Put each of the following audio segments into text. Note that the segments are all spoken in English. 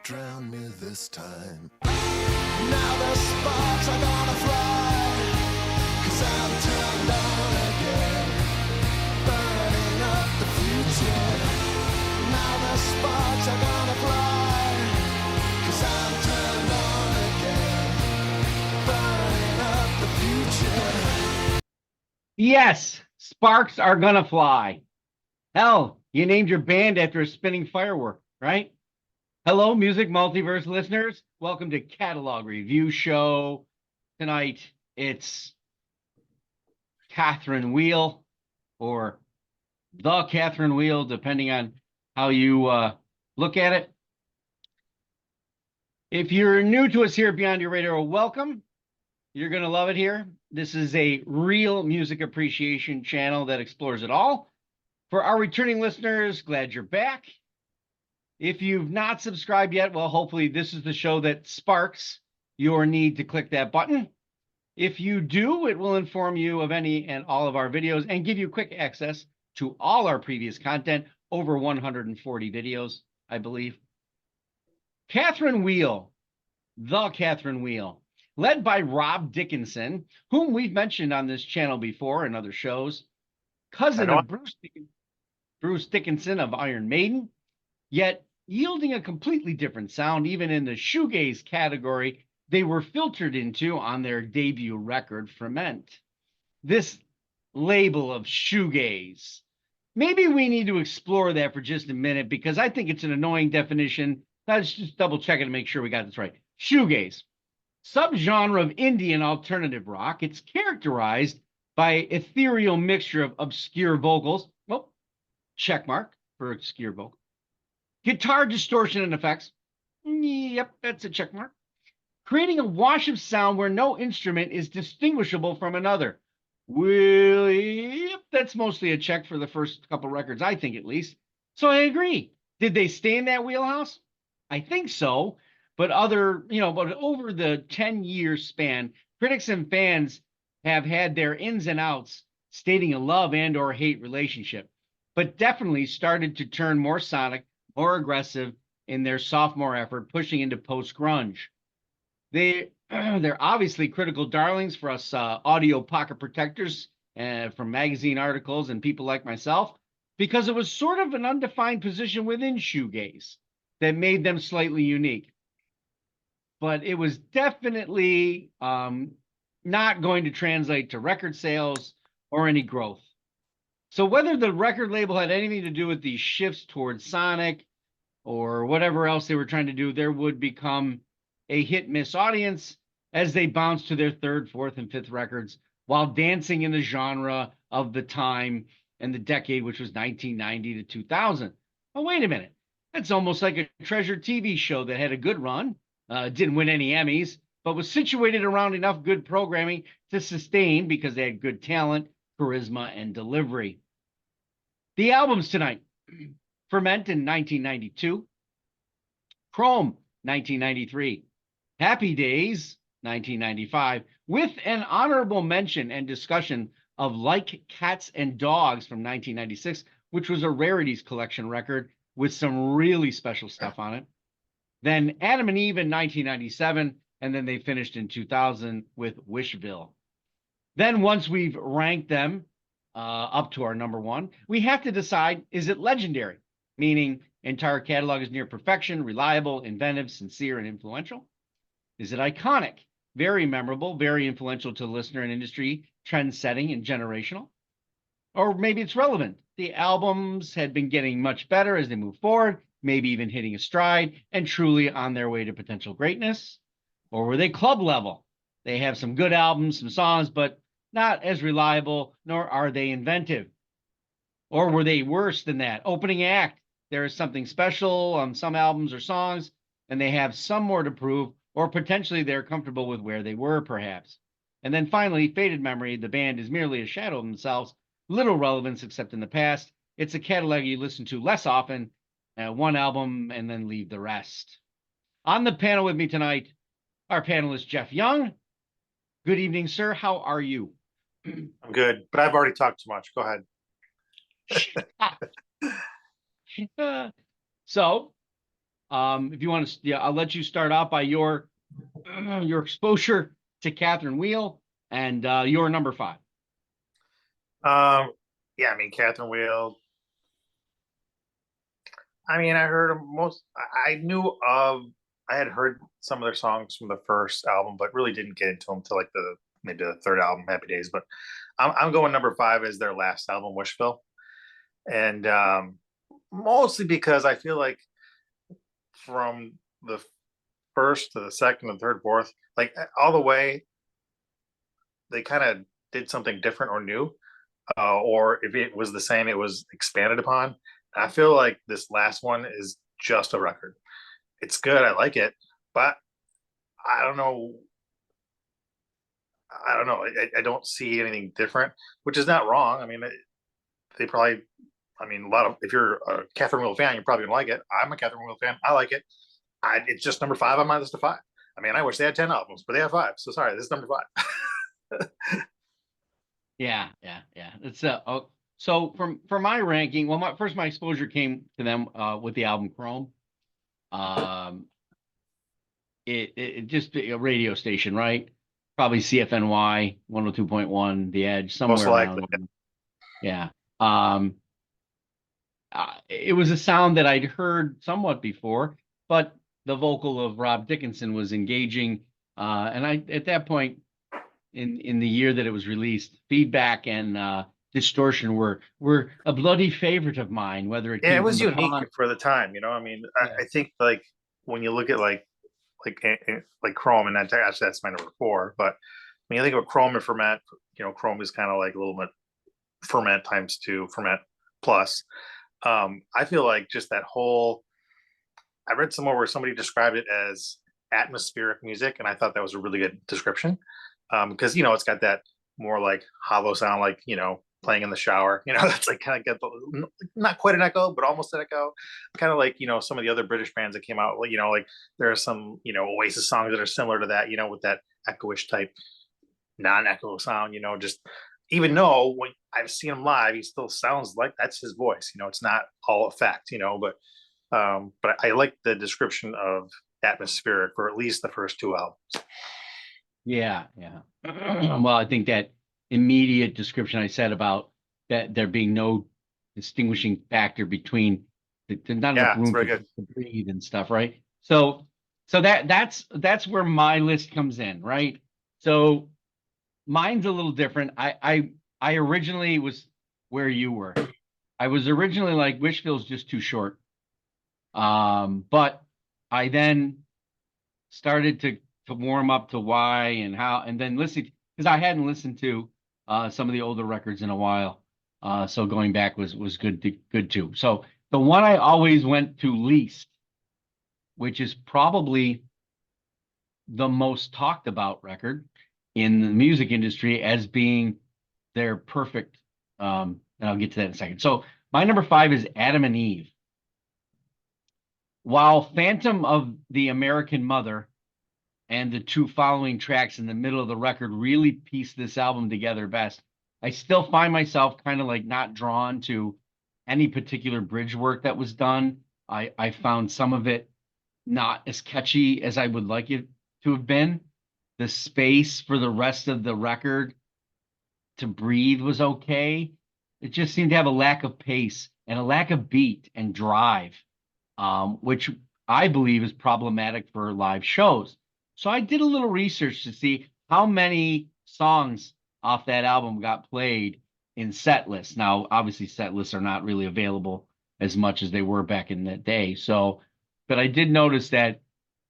drown me this time. Now the sparks are gonna fly, 'cause I'm turned on again, burning up the future. Now the sparks are gonna fly, 'cause I'm turned on again, burning up the future. Yes, sparks are gonna fly. Hell, you named your band after a spinning firework, right? Hello, Music Multiverse listeners. Welcome to Catalog Review Show. Tonight, it's Catherine Wheel, or the Catherine Wheel, depending on how you look at it. If you're new to us here at Beyond Your Radar, welcome. You're going to love it here. This is a real music appreciation channel that explores it all. For our returning listeners, glad you're back. If you've not subscribed yet, well, hopefully this is the show that sparks your need to click that button. If you do, it will inform you of any and all of our videos and give you quick access to all our previous content, over 140 videos, I believe. Catherine Wheel, the Catherine Wheel, led by Rob Dickinson, whom we've mentioned on this channel before in other shows, cousin of Bruce Dickinson of Iron Maiden, yet yielding a completely different sound, even in the shoegaze category they were filtered into on their debut record, Ferment. This label of shoegaze, maybe we need to explore that for just a minute, because I think it's an annoying definition. Let's just double check it to make sure we got this right. Shoegaze, subgenre of Indian alternative rock. It's characterized by ethereal mixture of obscure vocals. Well, check mark for obscure vocal. Guitar distortion and effects. Yep, that's a check mark. Creating a wash of sound where no instrument is distinguishable from another. Well, yep, that's mostly a check for the first couple records, I think, at least. So I agree. Did they stay in that wheelhouse? I think so. But but over the 10-year span, critics and fans have had their ins and outs, stating a love and or hate relationship, but definitely started to turn more sonic, more aggressive in their sophomore effort, pushing into post-grunge. They're obviously critical darlings for us audio pocket protectors from magazine articles and people like myself, because it was sort of an undefined position within shoegaze that made them slightly unique. But it was definitely not going to translate to record sales or any growth. So whether the record label had anything to do with these shifts towards sonic or whatever else they were trying to do, there would become a hit-miss audience as they bounced to their third, fourth, and fifth records while dancing in the genre of the time and the decade, which was 1990 to 2000. Oh, wait a minute. That's almost like a Treasure TV show that had a good run, didn't win any Emmys, but was situated around enough good programming to sustain because they had good talent, charisma, and delivery. The albums tonight: Ferment in 1992, Chrome 1993, Happy Days 1995, with an honorable mention and discussion of Like Cats and Dogs from 1996, which was a rarities collection record with some really special stuff on it. Then Adam and Eve in 1997, and then they finished in 2000 with Wishville. Then once we've ranked them up to our number one, we have to decide, is it legendary? Meaning entire catalog is near perfection, reliable, inventive, sincere, and influential. Is it iconic? Very memorable, very influential to the listener and industry, trend-setting and generational. Or maybe it's relevant. The albums had been getting much better as they moved forward, maybe even hitting a stride and truly on their way to potential greatness. Or were they club level? They have some good albums, some songs, but not as reliable, nor are they inventive. Or were they worse than that? Opening act, there is something special on some albums or songs, and they have some more to prove, or potentially they're comfortable with where they were, perhaps. And then finally, faded memory, the band is merely a shadow of themselves, little relevance except in the past. It's a catalog you listen to less often, one album, and then leave the rest. On the panel with me tonight, our panelist, Jeff Young. Good evening, sir. How are you? I'm good, but I've already talked too much. Go ahead. So If you want to, yeah, I'll let you start out by your your exposure to Catherine Wheel and your number 5. Yeah, I mean, Catherine Wheel. I mean, I heard most. I knew of. I had heard some of their songs from the first album, but really didn't get into them till like the maybe the third album, Happy Days. But I'm going number 5 as their last album, Wishville, and mostly because I feel like from the first to the second and third, fourth, like all the way, they kind of did something different or new, or if it was the same, it was expanded upon. I feel like this last one is just a record. It's good. I like it, but I don't know. I don't know. I don't see anything different, which is not wrong. I mean, they probably. I mean, a lot of if you're a Catherine Wheel fan, you're probably gonna like it. I'm a Catherine Wheel fan. I like it. It's just number 5 on my list of 5. I mean, I wish they had 10 albums, but they have 5. So sorry, this is number 5. Yeah, yeah, yeah. It's so for my ranking, well, my exposure came to them with the album Chrome. Um, it just a radio station, right? Probably CFNY 102.1, The Edge, Most somewhere likely. around there. Yeah. It was a sound that I'd heard somewhat before, but the vocal of Rob Dickinson was engaging. And I at that point in the year that it was released, Feedback and Distortion were a bloody favorite of mine, whether it Yeah, it came from was the unique pond. for the time. I mean, Yeah. I think like when you look at like Chrome, and that's my number 4. But when you think of Chrome and Ferment, Chrome is kind of like a little bit Ferment times 2, Ferment plus. I feel like just that whole. I read somewhere where somebody described it as atmospheric music, and I thought that was a really good description because it's got that more like hollow sound, like playing in the shower. That's like kind of get not quite an echo, but almost an echo. Kind of like some of the other British bands that came out. Like there are some Oasis songs that are similar to that. With that echoish type non-echo sound. Just even though when I've seen him live, he still sounds like that's his voice. It's not all effect. But I like the description of atmospheric for at least the first 2 albums. Yeah, yeah. Well, I think that immediate description I said about that there being no distinguishing factor between there's not enough Yeah, it's room very for good. to breathe and stuff, right? So that's where my list comes in, right? So mine's a little different. I originally was where you were. I was originally like Wishville's just too short. But I then started to warm up to why and how, and then listen because I hadn't listened to some of the older records in a while. So going back was good too. So the one I always went to least, which is probably the most talked about record in the music industry as being their perfect. And I'll get to that in a second. So my number 5 is Adam and Eve. While Phantom of the American Mother and the 2 following tracks in the middle of the record really piece this album together best, I still find myself kind of like not drawn to any particular bridge work that was done. I found some of it not as catchy as I would like it to have been. The space for the rest of the record to breathe was okay. It just seemed to have a lack of pace and a lack of beat and drive, which I believe is problematic for live shows. So I did a little research to see how many songs off that album got played in set lists. Now, obviously, set lists are not really available as much as they were back in that day. So, but I did notice that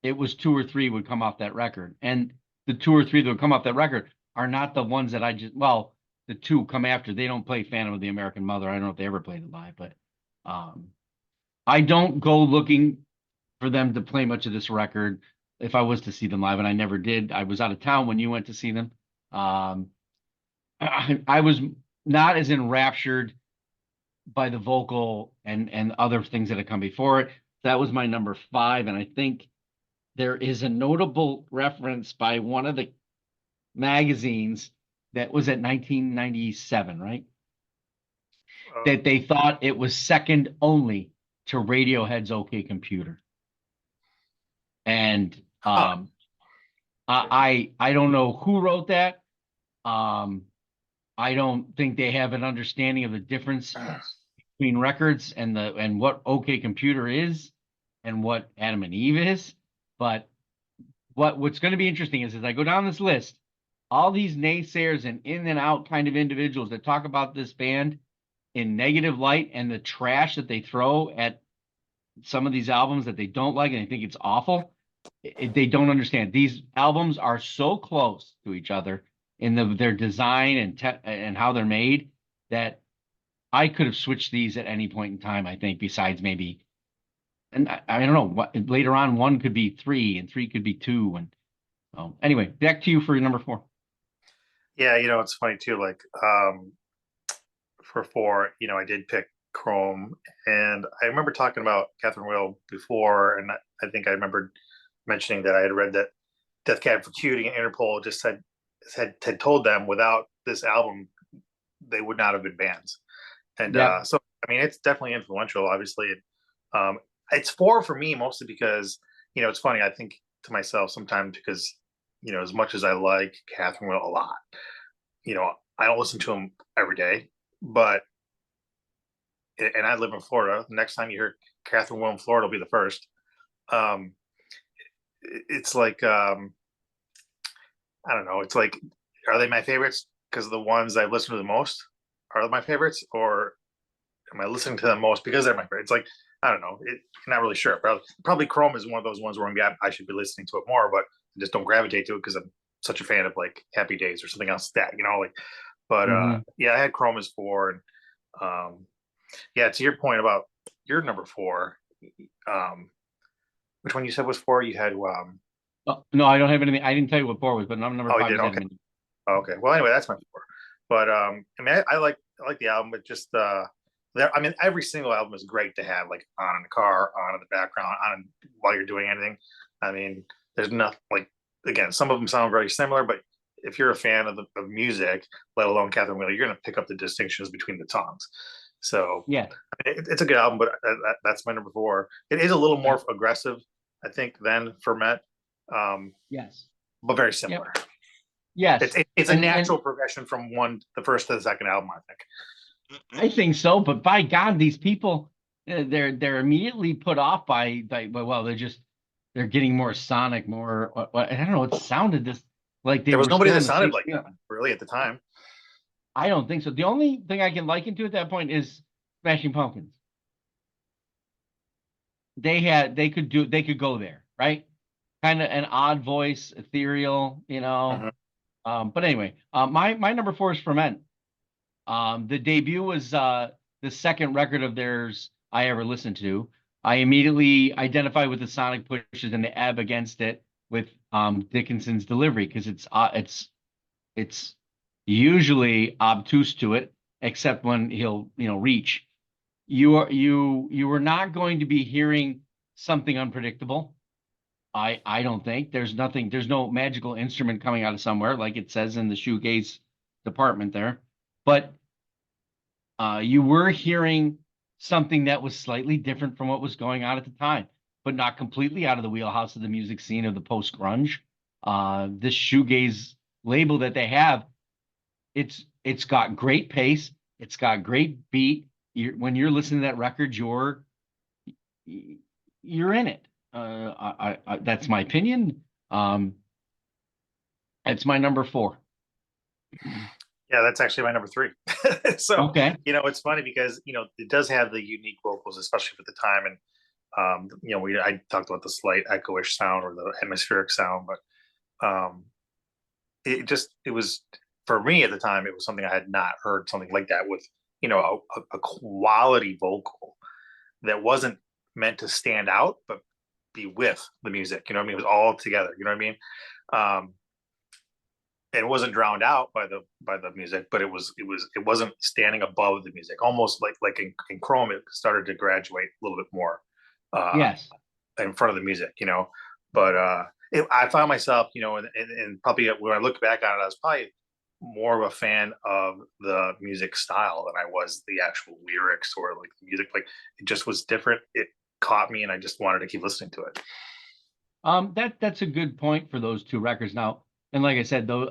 it was 2 or 3 would come off that record. And the 2 or 3 that would come off that record are not the ones that well, the 2 come after. They don't play Phantom of the American Mother. I don't know if they ever played it live, but um, I don't go looking for them to play much of this record if I was to see them live, and I never did. I was out of town when you went to see them. Um, I was not as enraptured by the vocal and other things that had come before it. That was my number 5, and I think there is a notable reference by one of the magazines that was at 1997, right? Uh, That they thought it was second only to Radiohead's OK Computer. And Huh. I don't know who wrote that. Um, I don't think they have an understanding of the difference between records and what OK Computer is and what Adam and Eve is. But what's going to be interesting is as I go down this list, all these naysayers and in and out kind of individuals that talk about this band in negative light and the trash that they throw at some of these albums that they don't like and they think it's awful. They don't understand. These albums are so close to each other in their design and how they're made that I could have switched these at any point in time, I think, besides maybe, and I don't know what later on, one could be three and three could be two. And anyway, back to you for your number four. Yeah, it's funny too. Like for four, I did pick Chrome, and I remember talking about Catherine Whale before, and I think I remembered mentioning that I had read that Death Cab for Cutie and Interpol just had told them without this album they would not have been bands, and Yep. so I mean it's definitely influential, obviously. Um, it's four for me mostly because it's funny. I think to myself sometimes because as much as I like Catherine Whale a lot, I don't listen to him every day, but and I live in Florida. The next time you hear Catherine Whale in Florida will be the first. Um, it's like I don't know. It's like, are they my favorites because the ones I listen to the most are my favorites, or am I listening to them most because they're my favorites? It's like I don't know. I'm not really sure. Probably Chrome is one of those ones where I should be listening to it more, but I just don't gravitate to it because I'm such a fan of like Happy Days or something else like that. Like. But Mhm. yeah, I had Chrome as four, and yeah, to your point about your number four, um, which one you said was four? You had Oh, no, I don't have anything. I didn't tell you what four was, but number oh, you five did is okay. Adam and Eve. Okay. Well, anyway, that's my four. But I mean, I like the album, but just I mean, every single album is great to have like on in the car, on in the background, on while you're doing anything. I mean, there's nothing like again, some of them sound very similar, but if you're a fan of music, let alone Catherine Wheeler, you're going to pick up the distinctions between the songs. So Yeah. it's a good album, but that's my number four. It is a little Yeah. more aggressive, I think, than Ferment, um, Yes. but very Yep. similar. It's Yes. it's a And natural progression from the first to the second album, I think. I think so, but by God, these people they're immediately put off by well, they're getting more sonic, more I don't know, it sounded just like they There was were nobody still that in the sounded same like field. them really at the time. I don't think so. The only thing I can liken to at that point is Smashing Pumpkins. They could go there, right? Kind of an odd voice, ethereal, Mhm. But anyway, my number four is Ferment. The debut was the second record of theirs I ever listened to. I immediately identified with the sonic pushes and the ebb against it with Dickinson's delivery because it's usually obtuse to it, except when he'll reach. You were not going to be hearing something unpredictable. I don't think there's no magical instrument coming out of somewhere like it says in the shoegaze department there, but you were hearing something that was slightly different from what was going on at the time, but not completely out of the wheelhouse of the music scene of the post grunge. This shoegaze label that they have, it's got great pace, it's got great beat. When you're listening to that record, you're in it. That's my opinion. Um, it's my number four. Yeah, that's actually my number three. So Okay. it's funny because it does have the unique vocals, especially for the time, and I talked about the slight echoish sound or the hemispheric sound, but it was for me at the time. It was something I had not heard something like that with a quality vocal that wasn't meant to stand out, but be with the music. You know what I mean? It was all together. You know what I mean? Um, and it wasn't drowned out by the music, but it wasn't standing above the music. Almost like in Chrome, it started to graduate a little bit more uh, Yes. in front of the music. But I found myself, and probably when I look back on it, I was probably more of a fan of the music style than I was the actual lyrics or like the music. Like it just was different. It caught me, and I just wanted to keep listening to it. That's a good point for those two records. Now, and like I said, though,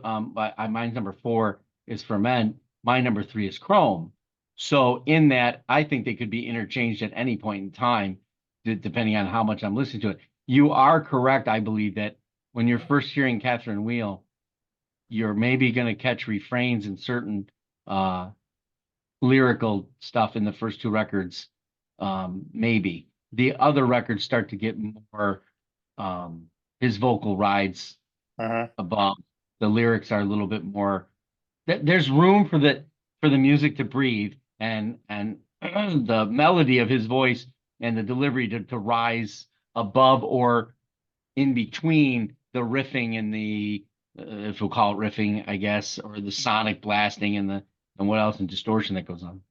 mine's number 4 is Ferment. My number 3 is Chrome. So in that, I think they could be interchanged at any point in time, depending on how much I'm listening to it. You are correct, I believe, that when you're first hearing Catherine Wheel, you're maybe going to catch refrains in certain uh, lyrical stuff in the first two records. Maybe the other records start to get more. His vocal rides Uh-huh. above. The lyrics are a little bit more. There's room for the music to breathe and the melody of his voice and the delivery to rise above or in between the riffing and the if we'll call it riffing, I guess, or the sonic blasting and what else and distortion that goes on.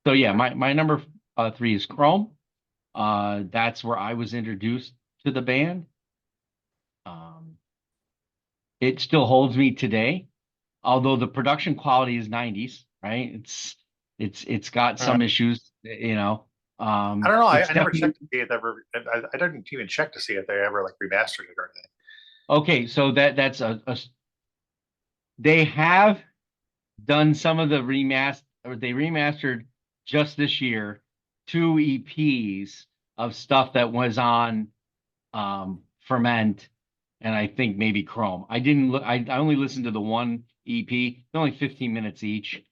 So yeah, my number 3 is Chrome. That's where I was introduced to the band. Um, it still holds me today, although the production quality is 90s, right? It's got Uh-huh. some issues, you know. I don't know. It's I never definitely checked to see if ever. I didn't even check to see if they ever like remastered it or anything. okay. So that's they have done some of the remaster, or they remastered just this year 2 EPs of stuff that was on Ferment and I think maybe Chrome. I didn't look. I only listened to the one EP. It's only 15 minutes each.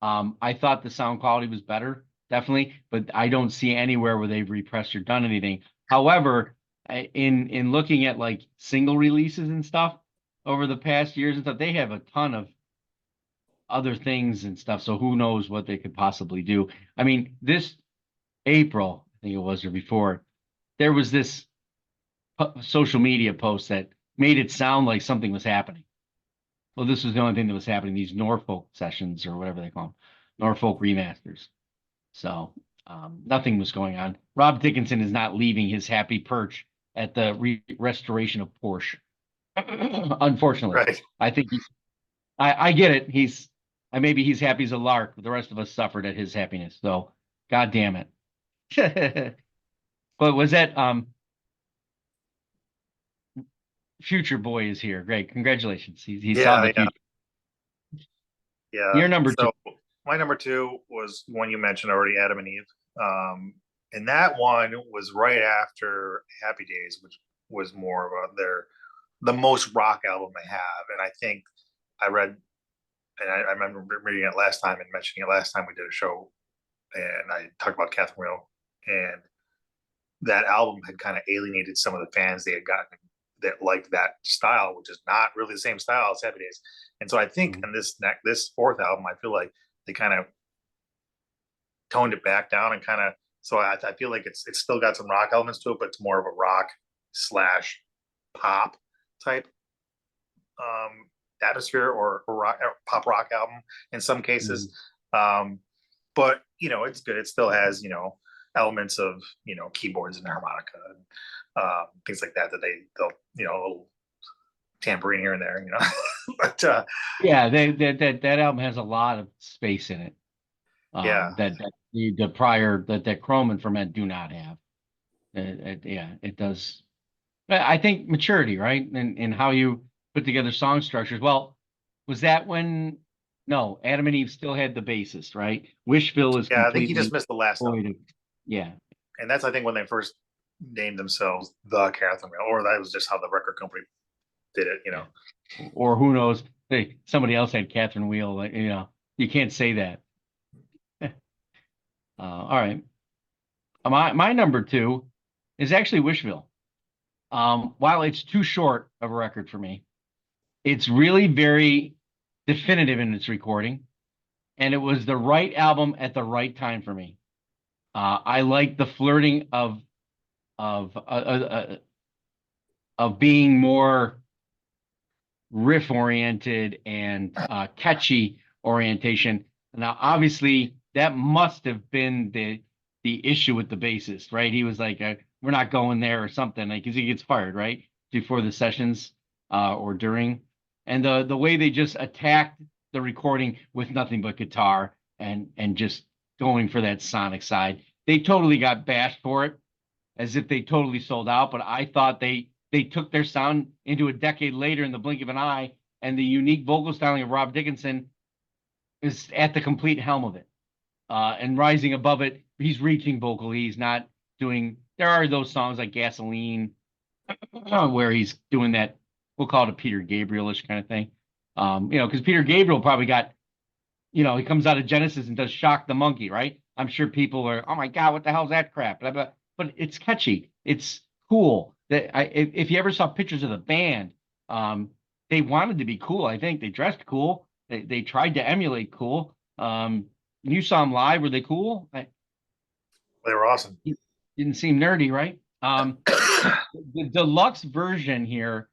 I thought the sound quality was better, definitely, but I don't see anywhere where they've repressed or done anything. However, in looking at like single releases and stuff over the past years and stuff, they have a ton of other things and stuff. So who knows what they could possibly do? I mean, this April, I think it was or before, there was this social media post that made it sound like something was happening. Well, this was the only thing that was happening, these Norfolk sessions or whatever they call them, Norfolk remasters. So nothing was going on. Rob Dickinson is not leaving his happy perch at the restoration of Porsche. Unfortunately, Right. I think I get it. Maybe he's happy as a lark, but the rest of us suffered at his happiness. So, God damn it. But was that Future Boy is here? Great, congratulations. He saw Yeah. the Yeah. future. Yeah. You're number 2. So my number 2 was one you mentioned already, Adam and Eve. And that one was right after Happy Days, which was more of the most rock album they have. And I think I read, and I remember reading it last time and mentioning it last time we did a show, and I talked about Catherine Wheel, and that album had kind of alienated some of the fans they had gotten that liked that style, which is not really the same style as Happy Days. And so I think in this fourth album, I feel like they kind of toned it back down and kind of. So I feel like it's still got some rock elements to it, but it's more of a rock slash pop type atmosphere or rock or pop rock album in some cases. Um, but it's good. It still has elements of keyboards and harmonica and things like that they'll a little tambourine here and there. But Yeah, that album has a lot of space in it. yeah, That the prior that Chrome and Ferment do not have. Yeah, it does. I think maturity, right? And how you put together song structures. Well, was that when? No, Adam and Eve still had the bassist, right? Wishville is yeah. I think he just completely missed the last album, void of, yeah. and that's I think when they first named themselves the Catherine Wheel, or that was just how the record company did it. Yeah. Or who knows? Hey, somebody else had Catherine Wheel. You can't say that. All right. My number 2 is actually Wishville. While it's too short of a record for me, it's really very definitive in its recording, and it was the right album at the right time for me. I like the flirting of uh, uh, of being more riff oriented and catchy orientation. Now, obviously, that must have been the issue with the bassist, right? He was like, "We're not going there" or something, like because he gets fired, right, before the sessions or during, and the way they just attacked the recording with nothing but guitar and just going for that sonic side. They totally got bashed for it, as if they totally sold out. But I thought they took their sound into a decade later in the blink of an eye, and the unique vocal styling of Rob Dickinson is at the complete helm of it. And rising above it, he's reaching vocally. He's not doing. There are those songs like Gasoline, where he's doing that. We'll call it a Peter Gabrielish kind of thing. Because Peter Gabriel probably got, he comes out of Genesis and does Shock the Monkey, right? I'm sure people are, oh my God, what the hell's that crap? Blah, blah. But it's catchy. It's cool. If you ever saw pictures of the band, they wanted to be cool. I think they dressed cool. They tried to emulate cool. You saw them live. Were they cool? They were awesome. Didn't seem nerdy, right? The deluxe version here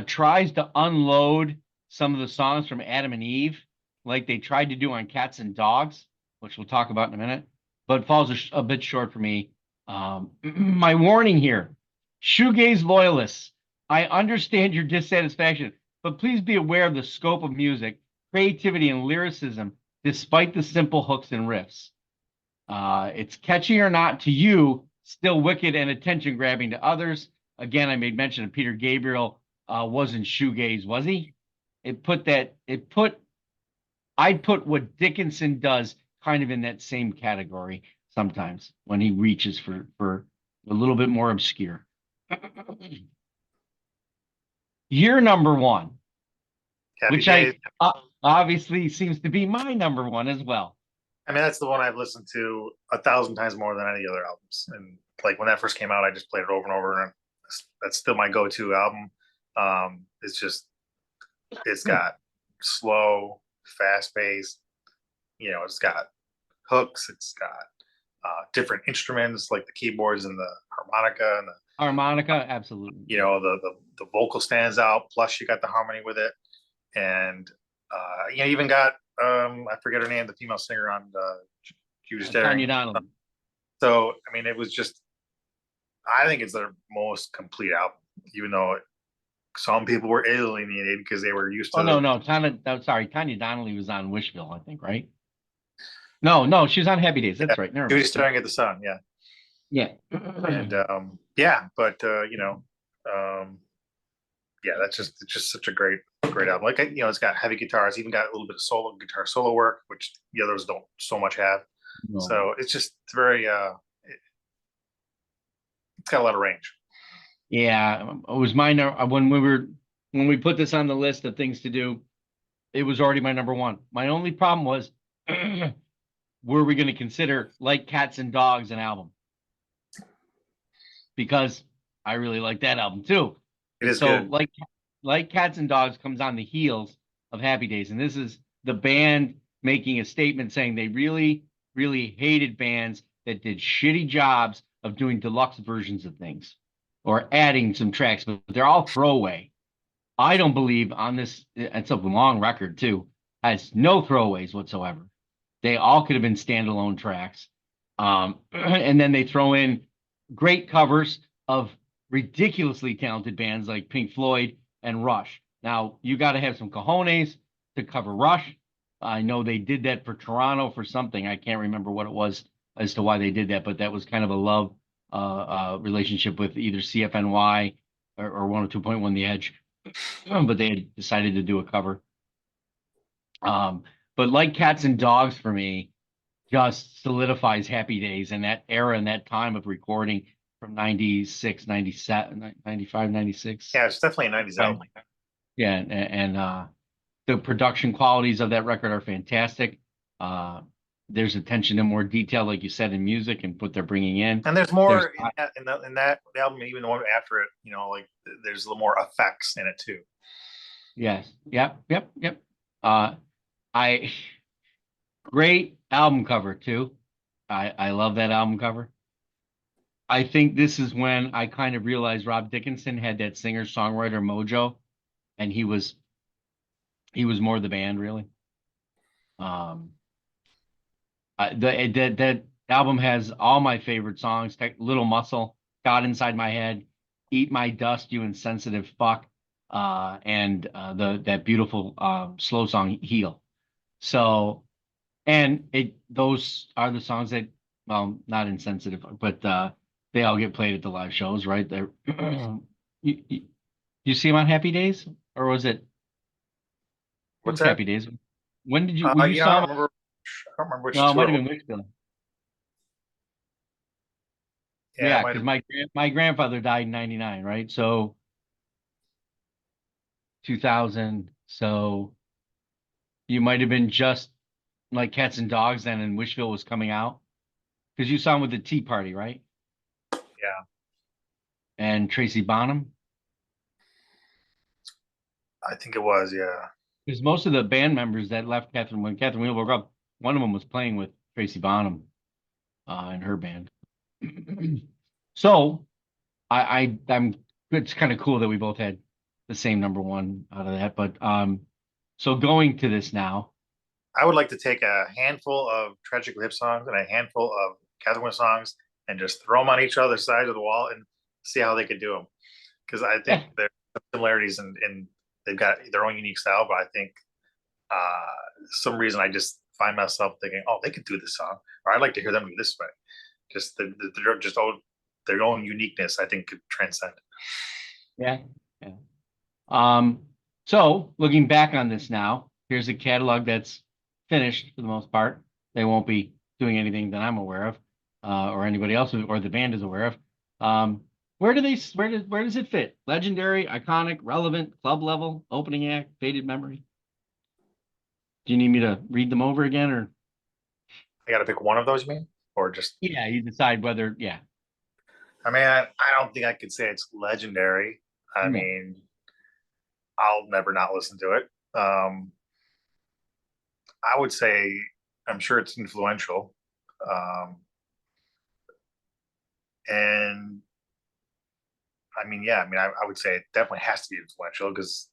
tries to unload some of the songs from Adam and Eve, like they tried to do on Cats and Dogs, which we'll talk about in a minute, but falls a bit short for me. My warning here, shoegaze loyalists, I understand your dissatisfaction, but please be aware of the scope of music, creativity, and lyricism, despite the simple hooks and riffs. It's catchy or not to you, still wicked and attention grabbing to others. Again, I made mention of Peter Gabriel wasn't shoegaze, was he? I'd put what Dickinson does kind of in that same category sometimes when he reaches for a little bit more obscure. Year number one, Happy which Days. obviously seems to be my number one as well. I mean, that's the one I've listened to 1,000 times more than any other albums. And like when that first came out, I just played it over and over, and that's still my go-to album. It's got slow, fast-paced. It's got hooks. It's got different instruments like the keyboards and the harmonica and the Harmonica, absolutely. the vocal stands out. Plus, you got the harmony with it, and you even got I forget her name, the female singer on Judas Tanya Daring. Donnelly. So I mean, it was just. I think it's their most complete album, even though some people were alienated because they were used to. Oh no, Tanya Donnelly was on Wishville, I think, right? No, she was on Happy Days. That's right. Judas Staring at the Sun, yeah. Yeah. And that's it's just such a great album. Like it's got heavy guitars, even got a little bit of guitar solo work, which the others don't so much have. No. So it's very it's got a lot of range. Yeah, it was my when we put this on the list of things to do, it was already my number one. My only problem was, were we going to consider Like Cats and Dogs an album? Because I really like that album too. It is so good. Like Cats and Dogs comes on the heels of Happy Days, and this is the band making a statement saying they really, really hated bands that did shitty jobs of doing deluxe versions of things or adding some tracks, but they're all throwaway. I don't believe on this. It's a long record too. Has no throwaways whatsoever. They all could have been standalone tracks. And then they throw in great covers of ridiculously talented bands like Pink Floyd and Rush. Now, you got to have some cojones to cover Rush. I know they did that for Toronto for something. I can't remember what it was as to why they did that, but that was kind of a love relationship with either CFNY or 102.1 The Edge. But they had decided to do a cover. But Like Cats and Dogs for me just solidifies Happy Days and that era and that time of recording from 96, 97, 95, 96. Yeah, it's definitely a 90s album. Yeah, and the production qualities of that record are fantastic. There's attention to more detail, like you said, in music and what they're bringing in. And there's more in that album, even the one after it, like there's a little more effects in it too. Yes. Yep. Great album cover too. I love that album cover. I think this is when I kind of realized Rob Dickinson had that singer-songwriter mojo, and he was more the band really. That album has all my favorite songs: Little Muscle, God Inside My Head, Eat My Dust, You Insensitive Fuck, and that beautiful slow song Heal. So, and those are the songs that, well, not insensitive, but they all get played at the live shows, right? They're you see him on Happy Days, or was it? It What's was that? Happy Days. When did you? Well, you I saw don't him? remember. I don't remember which No, it might tour it have was. been Wickville. Yeah, it Yeah, might because have. my grandfather died in '99, right? So 2000. So you might have been just like Cats and Dogs then, and Wishville was coming out because you saw him with the Tea Party, right? Yeah, And Tracy Bonham, I think it was. Yeah. because most of the band members that left Catherine when Catherine Wheel broke up, one of them was playing with Tracy Bonham in her band. So I'm it's kind of cool that we both had the same number one out of that. But so going to this now, I would like to take a handful of Tragic Hip songs and a handful of Catherine songs and just throw them on each other's side of the wall and see how they could do them. Because I think yeah, there's similarities and they've got their own unique style. But I think some reason I just find myself thinking, oh, they could do this song, or I'd like to hear them do this way. Just they're just their own uniqueness. I think could transcend. yeah, yeah. So looking back on this now, here's a catalog that's finished for the most part. They won't be doing anything that I'm aware of, or anybody else or the band is aware of. Where does it fit? Legendary, iconic, relevant, club level, opening act, faded memory. Do you need me to read them over again, or I got to pick one of those, you mean, or just? yeah, you decide whether yeah. I mean, I don't think I could say it's legendary. I No. mean, I'll never not listen to it. I would say I'm sure it's influential. And I mean, yeah, I mean, I would say it definitely has to be influential because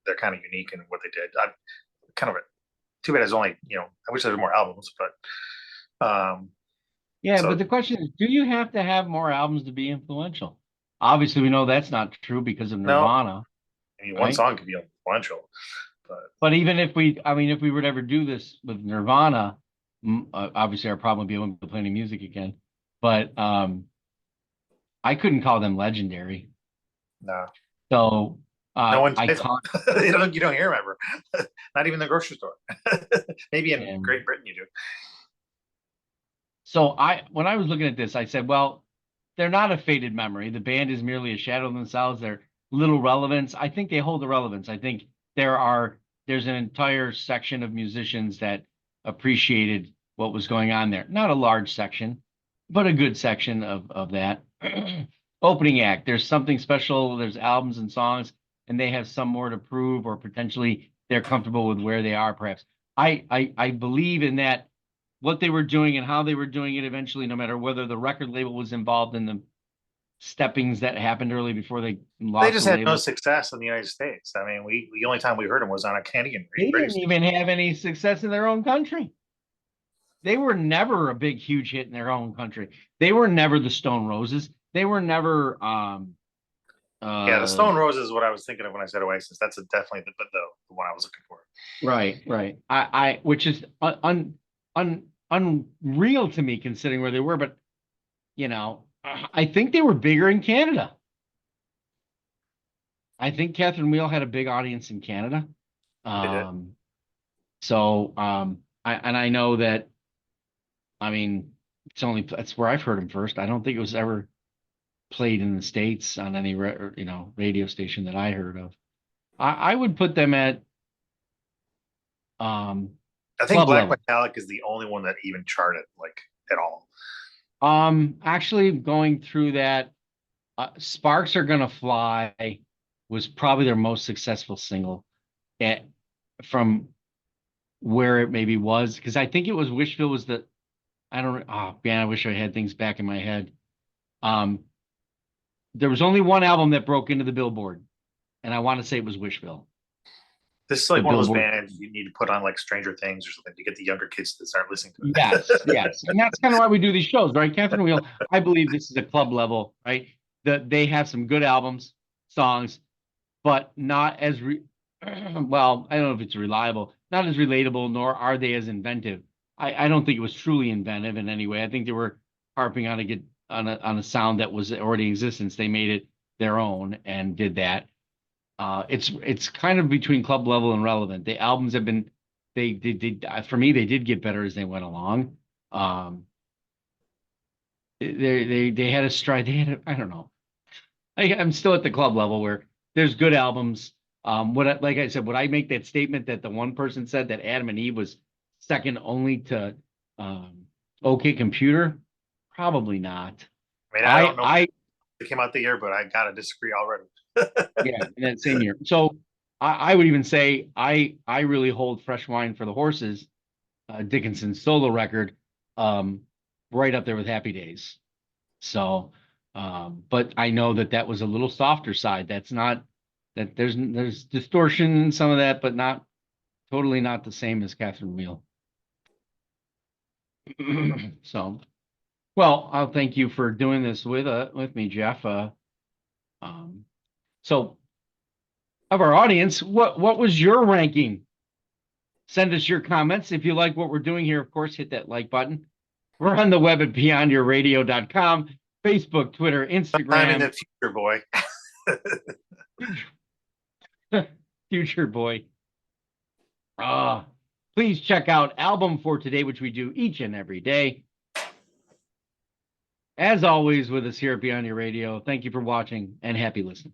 they're kind of unique in what they did. I kind of too bad there's only, I wish there were more albums, but Yeah, but so the question is, do you have to have more albums to be influential? Obviously, we know that's not true because of no, Nirvana, I mean, one right? song could be influential, but But even if I mean, if we were to ever do this with Nirvana, obviously our problem would be able to play any music again. But I couldn't call them legendary. no, So no one plays iconic. them. You don't hear them ever, not even in the grocery store. Maybe in And Great Britain you do. so when I was looking at this, I said, well, they're not a faded memory. The band is merely a shadow of themselves. They're little relevance. I think they hold the relevance. I think there's an entire section of musicians that appreciated what was going on there. Not a large section, but a good section of that. Opening act. There's something special. There's albums and songs, and they have some more to prove, or potentially they're comfortable with where they are, perhaps. I believe in that what they were doing and how they were doing it eventually, no matter whether the record label was involved in the steppings that happened early before they They lost just the had no label. success in the United States. I mean, we the only time we heard them was on a Canadian They radio didn't station. even have any success in their own country. They were never a big, huge hit in their own country. They were never the Stone Roses. They were never Yeah, the uh Stone Roses is what I was thinking of when I said Oasis. That's definitely the one I was looking for. right. I which is unreal to me considering where they were, but I think they were bigger in Canada. I think Catherine Wheel had a big audience in Canada. They did. Um, I know that, I mean, that's where I've heard him first. I don't think it was ever played in the States on any radio station that I heard of. I would put them at um I think club Black level. Metallic is the only one that even charted like at all. Actually going through that, Sparks Are Gonna Fly was probably their most successful single at, from where it maybe was, because I think it was Wishville was the I don't oh man, I wish I had things back in my head. Um, there was only one album that broke into the Billboard, and I want to say it was Wishville. This is The like one of those Billboard. bands you need to put on like Stranger Things or something to get the younger kids to start listening to Yes, it. yes. And that's kind of why we do these shows, right? Catherine Wheel, I believe this is a club level, right? That they have some good albums, songs, but not as well, I don't know if it's reliable, not as relatable, nor are they as inventive. I don't think it was truly inventive in any way. I think they were harping on a sound that was already in existence. They made it their own and did that. It's kind of between club level and relevant. The albums have been they did for me they did get better as they went along. They had a stride. I don't know. I'm still at the club level where there's good albums. Like I said, would I make that statement that the one person said that Adam and Eve was second only to OK Computer? Probably not. I mean, I don't know I if it came out the year, but I gotta disagree already. yeah, in that same year. So I would even say I really hold Fresh Wine for the Horses, Dickinson's solo record, right up there with Happy Days. So, but I know that was a little softer side. That's not that there's distortion in some of that, but not totally not the same as Catherine Wheel. So, well, I'll thank you for doing this with me, Jeff. So of our audience, what was your ranking? Send us your comments. If you like what we're doing here, of course, hit that like button. We're on the web at beyondyourradio.com, Facebook, Twitter, I'm in Instagram. the future, boy. Future boy. Please check out Album for Today, which we do each and every day. As always, with us here at Beyond Your Radio, thank you for watching and happy listening.